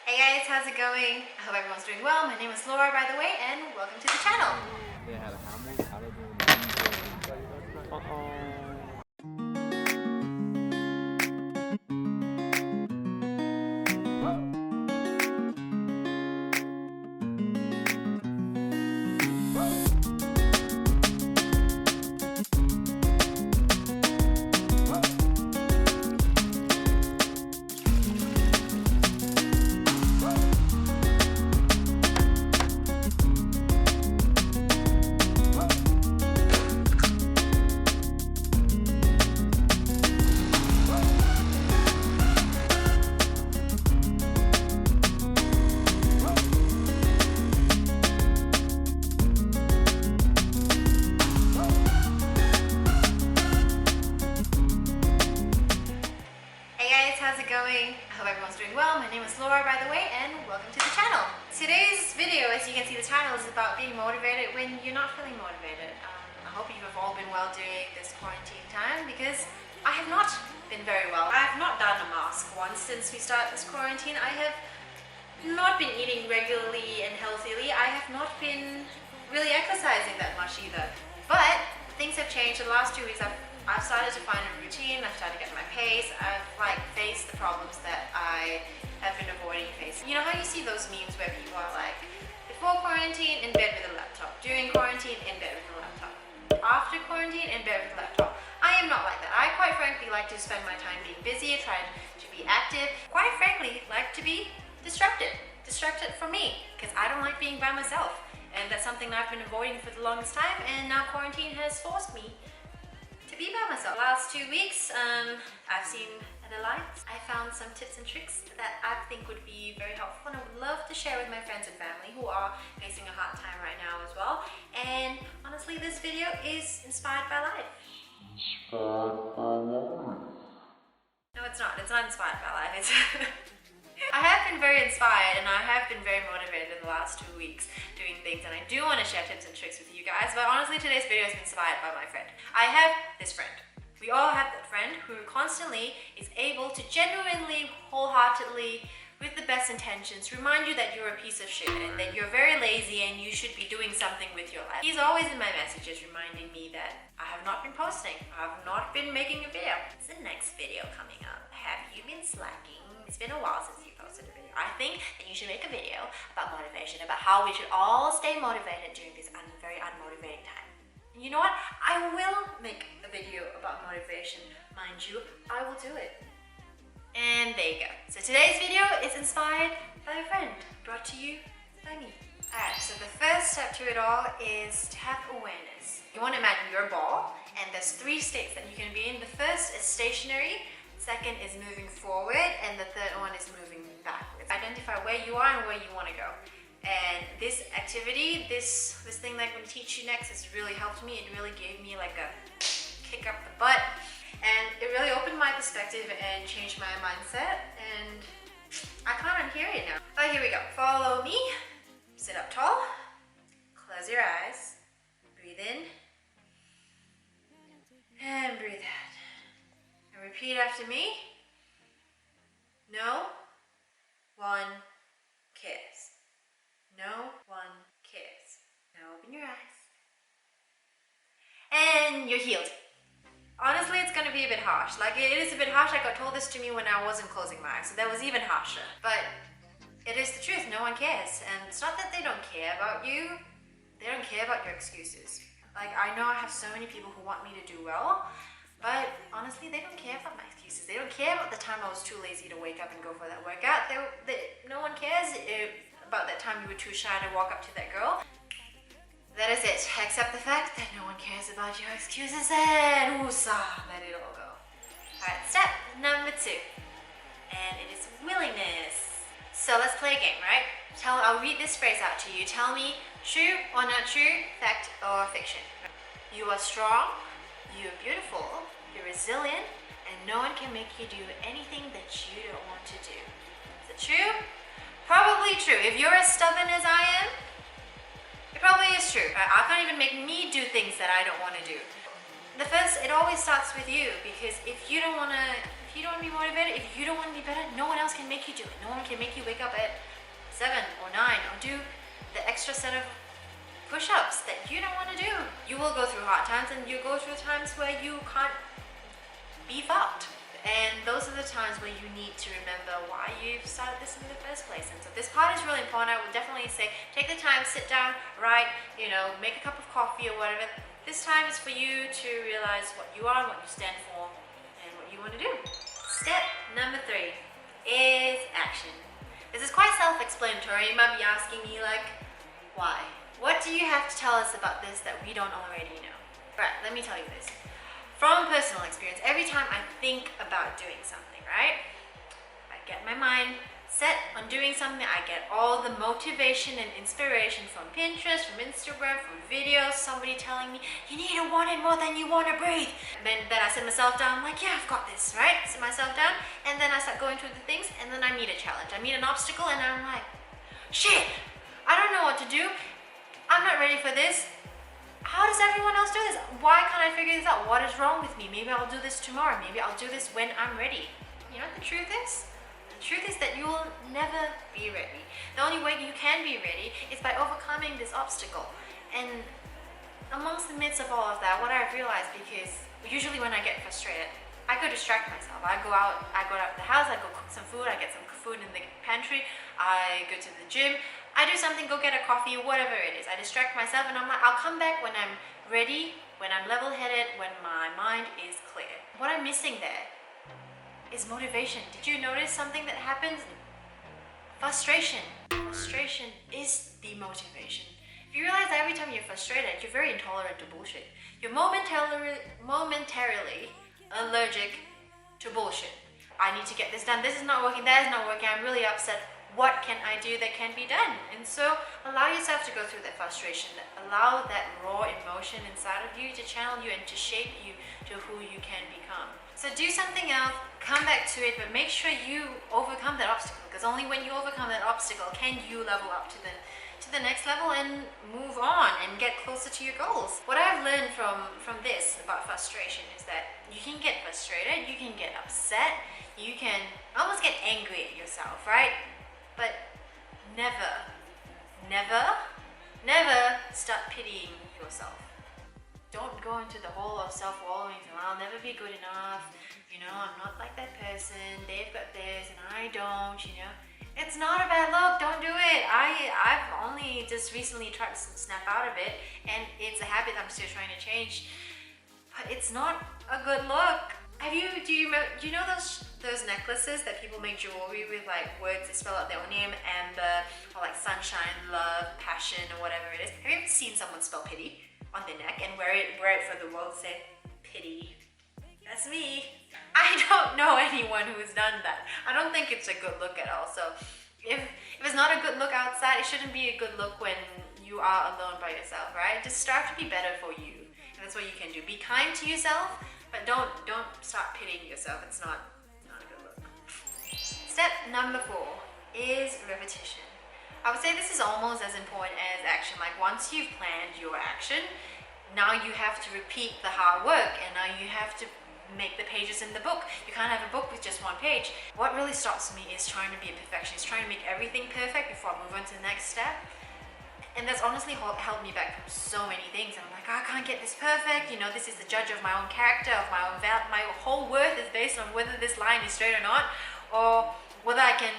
Hey guys, how's it going? I hope everyone's doing well. My name is Laura, by the way, and welcome to the channel. Hey guys, how's it going? I hope everyone's doing well. My name is Laura, by the way, and welcome to the channel. Today's video, as you can see the title, is about being motivated when you're not feeling motivated. I hope you have all been well during this quarantine time because I have not been very well. I have not done a mask once since we started this quarantine. I have not been eating regularly and healthily. I have not been really exercising that much either. But things have changed. In the last 2 weeks, I've started to find a routine. I've started to get my pace. I've faced the problems that I have been avoiding facing. You know how you see those memes where people are like, before quarantine, in bed with a laptop. During quarantine, in bed with a laptop. After quarantine, in bed with a laptop. I am not like that. I quite frankly like to spend my time being busy, try to be active. Quite frankly, like to be distracted. Distracted from me, because I don't like being by myself. And that's something that I've been avoiding for the longest time, and now quarantine has forced me to be by myself. Last 2 weeks, I've seen the lights. I found some tips and tricks that I think would be very helpful, and I would love to share with my friends and family who are facing a hard time right now as well. And honestly, this video is inspired by life. No, it's not. It's not inspired by life. It's I have been very inspired and I have been very motivated in the last 2 weeks doing things, and I do want to share tips and tricks with you guys, but honestly today's video is inspired by my friend. I have this friend. We all have that friend who constantly is able to genuinely, wholeheartedly, with the best intentions, remind you that you're a piece of shit and that you're very lazy and you should be doing something with your life. He's always in my messages reminding me that I have not been posting, I have not been making a video. It's the next video coming up. Have you been slacking? It's been a while since you posted a video. I think that you should make a video about motivation, about how we should all stay motivated during this very unmotivating time. And you know what? I will make a video about motivation. Mind you, I will do it. And there you go. So today's video is inspired by a friend, brought to you by me. Alright, so the first step to it all is to have awareness. You want to imagine you're a ball, and there's 3 states that you can be in. The first is stationary, second is moving forward, and the third one is moving backwards. Identify where you are and where you want to go. And this activity, this thing that I'm going to teach you next has really helped me. It really gave me like a kick up the butt. And it really opened my perspective and changed my mindset, and I can't unhear it now. Oh, here we go. Follow me. Sit up tall. Close your eyes. Breathe in. And breathe out. And repeat after me. No one cares. No one cares. Now open your eyes. And you're healed. Honestly, it's going to be a bit harsh. Like, it is a bit harsh. I got told this to me when I wasn't closing my eyes, so that was even harsher. But it is the truth. No one cares. And it's not that they don't care about you. They don't care about your excuses. Like, I know I have so many people who want me to do well, but honestly, they don't care about my excuses. They don't care about the time I was too lazy to wake up and go for that workout. No one cares about that time you were too shy to walk up to that girl. That is it. Accept the fact that no one cares about your excuses and woosah, let it all go. Alright, step number 2. And it is willingness. So let's play a game, right? I'll read this phrase out to you. Tell me true or not true, fact or fiction. You are strong, you are beautiful, you're resilient, and no one can make you do anything that you don't want to do. Is it true? Probably true. If you're as stubborn as I am, it probably is true. I can't even make me do things that I don't want to do. It always starts with you, because if you don't want to if you don't want to be motivated, if you don't want to be better, no one else can make you do it. No one can make you wake up at 7 or 9 or do the extra set of push-ups that you don't want to do. You will go through hard times, and you go through times where you can't beef out. And those are the times where you need to remember why you've started this in the first place. And so this part is really important. I would definitely say take the time, sit down, write, make a cup of coffee or whatever. This time is for you to realize what you are, what you stand for, and what you want to do. Step number 3 is action. This is quite self-explanatory. You might be asking me like, why? What do you have to tell us about this that we don't already know? Right, let me tell you this. From personal experience, every time I think about doing something, right? I get my mind set on doing something, I get all the motivation and inspiration from Pinterest, from Instagram, from videos, somebody telling me, you need to want it more than you want to breathe. And then I sit myself down, I'm like, yeah, I've got this, right? Sit myself down, and then I start going through the things, and then I meet a challenge. I meet an obstacle, and I'm like, shit, I don't know what to do. I'm not ready for this. How does everyone else do this? Why can't I figure this out? What is wrong with me? Maybe I'll do this tomorrow. Maybe I'll do this when I'm ready. You know what the truth is? The truth is that you will never be ready. The only way you can be ready is by overcoming this obstacle. And amongst the midst of all of that, what I've realized, because usually when I get frustrated, I go distract myself. I go out the house, I go cook some food, I get some food in the pantry, I go to the gym, I do something, go get a coffee, whatever it is. I distract myself, and I'm like, I'll come back when I'm ready, when I'm level-headed, when my mind is clear. What I'm missing there is motivation. Did you notice something that happens? Frustration. Frustration is the motivation. If you realize that every time you're frustrated, you're very intolerant to bullshit. You're momentarily allergic to bullshit. I need to get this done. This is not working. That is not working. I'm really upset. What can I do that can be done? And so allow yourself to go through that frustration. Allow that raw emotion inside of you to channel you and to shape you to who you can become. So do something else, come back to it, but make sure you overcome that obstacle, because only when you overcome that obstacle can you level up to the next level and move on and get closer to your goals. What I've learned from this about frustration is that you can get frustrated, you can get upset, you can almost get angry at yourself, right? But never start pitying yourself. Don't go into the hole of self-wallowing. I'll never be good enough. I'm not like that person. They've got this and I don't, It's not a bad look. Don't do it. I've only just recently tried to snap out of it, and it's a habit I'm still trying to change. But it's not a good look. Do you know those necklaces that people make jewelry with, like words that spell out their own name, Amber, or like sunshine, love, passion, or whatever it is? Have you ever seen someone spell pity on their neck and wear it for the world, say pity? That's me. I don't know anyone who's done that. I don't think it's a good look at all. So if it's not a good look outside, it shouldn't be a good look when you are alone by yourself, right? Just strive to be better for you. And that's what you can do. Be kind to yourself, but don't start pitying yourself. It's not a good look. Step number 4 is repetition. I would say this is almost as important as action. Like once you've planned your action, now you have to repeat the hard work, and now you have to make the pages in the book. You can't have a book with just one page. What really stops me is trying to be a perfectionist, trying to make everything perfect before I move on to the next step. And that's honestly held me back from so many things. I'm like, I can't get this perfect. This is the judge of my own character, of my own value. My whole worth is based on whether this line is straight or not, or whether I can,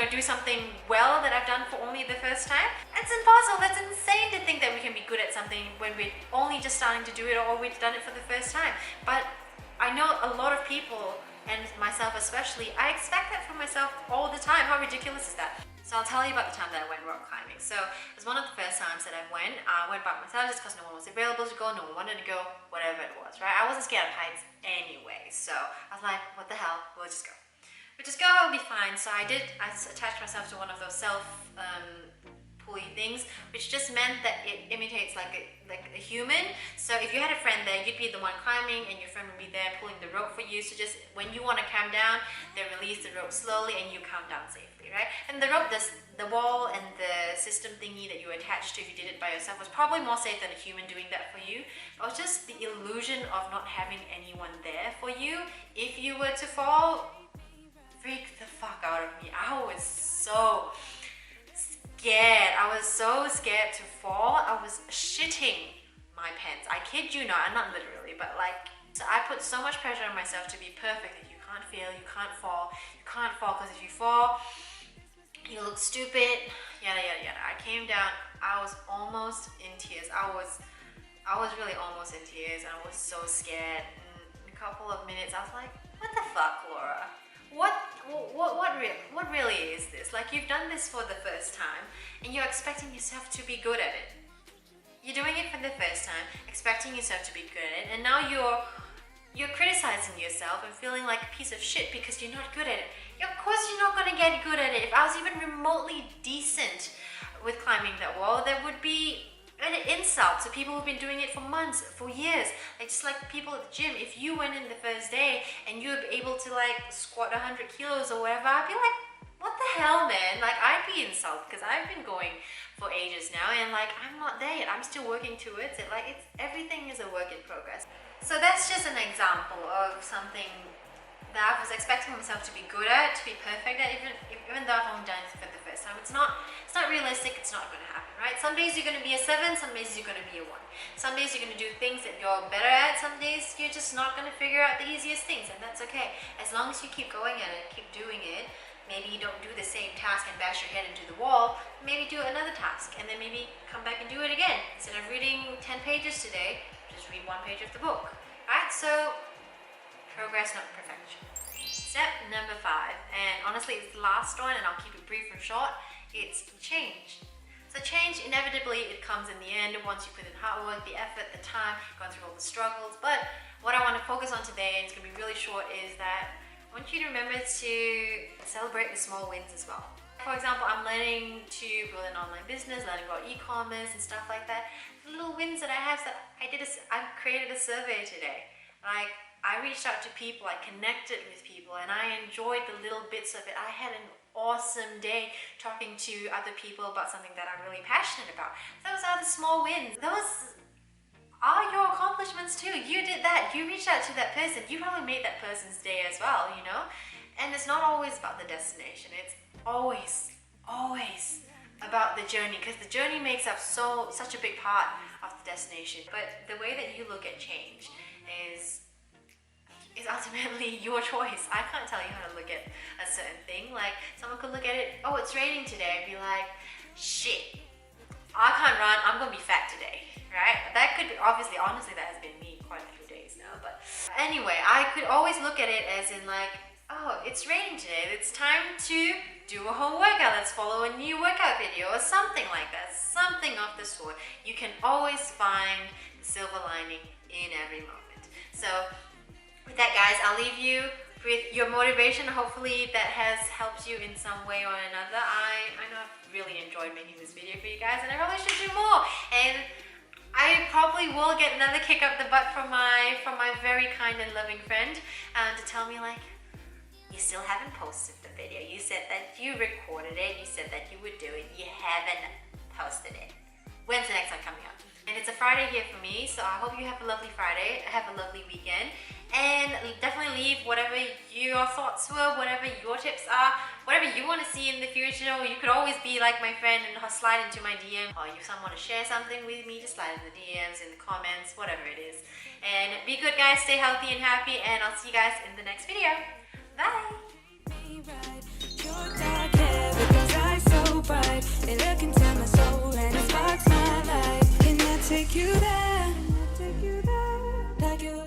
do something well that I've done for only the first time. It's impossible. That's insane to think that we can be good at something when we're only just starting to do it, or we've done it for the first time. But I know a lot of people, and myself especially, I expect that from myself all the time. How ridiculous is that? So I'll tell you about the time that I went rock climbing. So it was one of the first times that I went by myself just because no one was available to go, no one wanted to go, whatever it was, right? I wasn't scared of heights anyway, so I was like, what the hell, we'll just go. We'll just go, it'll be fine. So I attached myself to one of those pulley things, which just meant that it imitates like a human. So if you had a friend there, you'd be the one climbing, and your friend would be there pulling the rope for you. So just when you want to come down, they release the rope slowly and you come down safely, right? And the rope does the wall and the system thingy that you attached to if you did it by yourself was probably more safe than a human doing that for you. It was just the illusion of not having anyone there for you if you were to fall. Freaked the fuck out of me. I was so scared. I was so scared to fall. I was shitting my pants. I kid you not, not literally, but like, so I put so much pressure on myself to be perfect that you can't fail, you can't fall, because if you fall, you look stupid, yada yada yada. I came down, I was almost in tears. I was really almost in tears. I was so scared. In a couple of minutes, I was like, what the fuck, Laura? What really is this? Like, you've done this for the first time and you're expecting yourself to be good at it. You're doing it for the first time, expecting yourself to be good at it, and now you're criticizing yourself and feeling like a piece of shit because you're not good at it. Of course you're not going to get good at it. If I was even remotely decent with climbing that wall, there would be an insult to people who've been doing it for months, for years. Like, just like people at the gym, if you went in the first day and you were able to like squat 100 kilos or whatever, I'd be like, what the hell, man? Like, I'd be insulted because I've been going for ages now and like, I'm not there yet. I'm still working towards it. Like, everything is a work in progress. So that's just an example of something that I was expecting myself to be good at, to be perfect at, even though I've only done it for the first time. It's not realistic, it's not going to happen, right? Some days you're going to be a 7, some days you're going to be a 1. Some days you're going to do things that you're better at, some days you're just not going to figure out the easiest things, and that's okay. As long as you keep going at it, keep doing it, maybe you don't do the same task and bash your head into the wall, maybe do another task, and then maybe come back and do it again. Instead of reading 10 pages today, just read 1 page of the book, right? So, progress, not perfection. Step number 5, and honestly it's the last one and I'll keep it brief and short, it's change. So change, inevitably it comes in the end once you put in hard work, the effort, the time, going through all the struggles. But what I want to focus on today, and it's going to be really short, is that I want you to remember to celebrate the small wins as well. For example, I'm learning to build an online business, learning about e-commerce and stuff like that. The little wins that I have, so I created a survey today. Like, I reached out to people, I connected with people, and I enjoyed the little bits of it. I had an awesome day talking to other people about something that I'm really passionate about. Those are the small wins. Those are your accomplishments too. You did that. You reached out to that person. You probably made that person's day as well, you know? And it's not always about the destination. It's always about the journey, because the journey makes up such a big part of the destination. But the way that you look at change is ultimately your choice. I can't tell you how to look at a certain thing. Like, someone could look at it, oh, it's raining today, and be like, shit, I can't run, I'm gonna be fat today, right? That could be, honestly, that has been me quite a few days now. But anyway, I could always look at it as in like, oh, it's raining today, it's time to do a home workout, let's follow a new workout video or something like that, something of the sort. You can always find the silver lining in every moment. So with that, guys, I'll leave you with your motivation. Hopefully that has helped you in some way or another. I know I've really enjoyed making this video for you guys, and I probably should do more. And I probably will get another kick up the butt from my very kind and loving friend to tell me like, you still haven't posted the video. You said that you recorded it. You said that you would do it. You haven't posted it. When's the next one coming up? And it's a Friday here for me, so I hope you have a lovely Friday, have a lovely weekend, and definitely leave whatever your thoughts were, whatever your tips are, whatever you want to see in the future. Or you could always be like my friend and slide into my DM, or if someone want to share something with me, just slide in the DMs, in the comments, whatever it is. And be good, guys, stay healthy and happy, and I'll see you guys in the next video. Bye!